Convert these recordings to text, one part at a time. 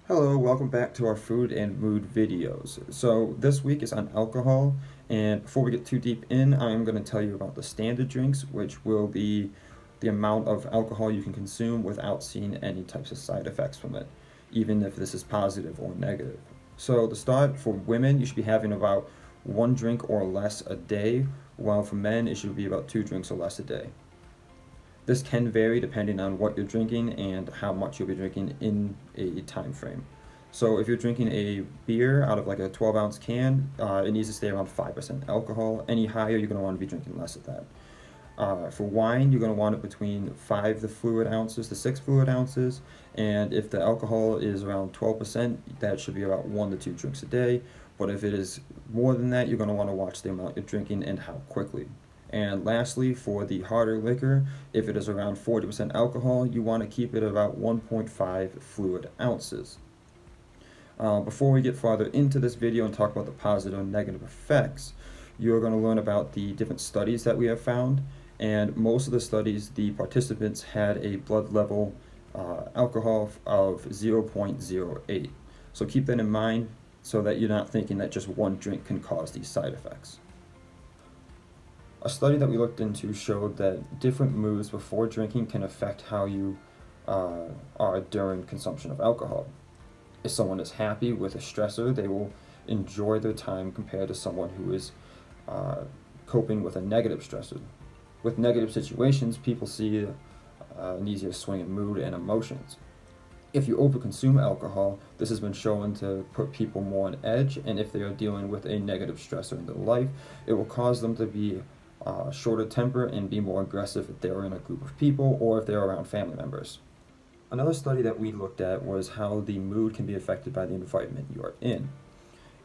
Hello, welcome back to our food and mood videos. So this week is on alcohol, and before we get too deep in, I'm going to tell you about the standard drinks, which will be the amount of alcohol you can consume without seeing any types of side effects from it, even if this is positive or negative. So to start, for women, you should be having about one drink or less a day, while for men, it should be about two drinks or less a day. This can vary depending on what you're drinking and how much you'll be drinking in a time frame. So if you're drinking a beer out of like a 12-ounce can, it needs to stay around 5% alcohol. Any higher, you're going to want to be drinking less of that. For wine, you're going to want it between 5 the fluid ounces to 6 fluid ounces. And if the alcohol is around 12%, that should be about 1 to 2 drinks a day. But if it is more than that, you're going to want to watch the amount you're drinking and how quickly. And lastly, for the harder liquor, if it is around 40% alcohol, you want to keep it about 1.5 fluid ounces. Before we get farther into this video and talk about the positive and negative effects, you're going to learn about the different studies that we have found. And most of the studies, the participants had a blood level alcohol of 0.08. So keep that in mind so that you're not thinking that just one drink can cause these side effects. A study that we looked into showed that different moods before drinking can affect how you are during consumption of alcohol. If someone is happy with a stressor, they will enjoy their time compared to someone who is coping with a negative stressor. With negative situations, people see an easier swing in mood and emotions. If you overconsume alcohol, this has been shown to put people more on edge, and if they are dealing with a negative stressor in their life, it will cause them to be shorter temper and be more aggressive if they're in a group of people or if they're around family members. Another study that we looked at was how the mood can be affected by the environment you are in.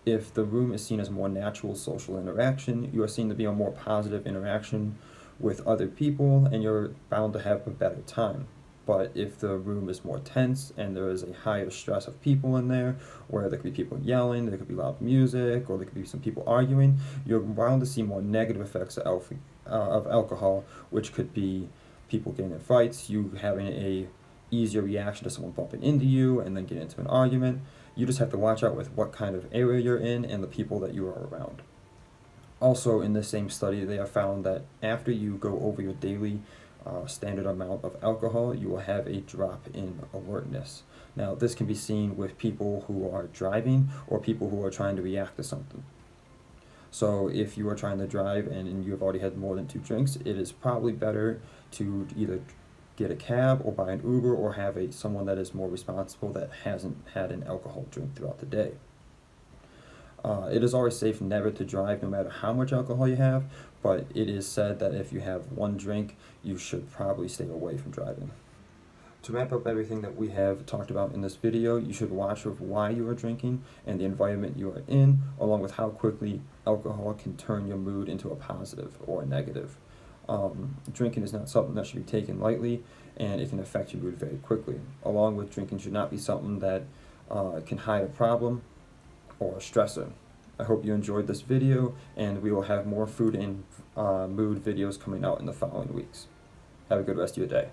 If the room is seen as more natural social interaction, you are seen to be a more positive interaction with other people and you're bound to have a better time. But if the room is more tense and there is a higher stress of people in there, where there could be people yelling, there could be loud music, or there could be some people arguing, you're bound to see more negative effects of alcohol, which could be people getting in fights, you having a easier reaction to someone bumping into you and then getting into an argument. You just have to watch out with what kind of area you're in and the people that you are around. Also, in the same study, they have found that after you go over your daily standard amount of alcohol, you will have a drop in alertness. Now, this can be seen with people who are driving or people who are trying to react to something. So if you are trying to drive and you have already had more than 2 drinks, it is probably better to either get a cab or buy an Uber or have someone that is more responsible that hasn't had an alcohol drink throughout the day. It is always safe never to drive no matter how much alcohol you have, but it is said that if you have 1 drink, you should probably stay away from driving. To wrap up everything that we have talked about in this video, you should watch with why you are drinking and the environment you are in, along with how quickly alcohol can turn your mood into a positive or a negative. Drinking is not something that should be taken lightly, and it can affect your mood very quickly. Along with drinking should not be something that can hide a problem or a stressor. I hope you enjoyed this video, and we will have more food and mood videos coming out in the following weeks. Have a good rest of your day.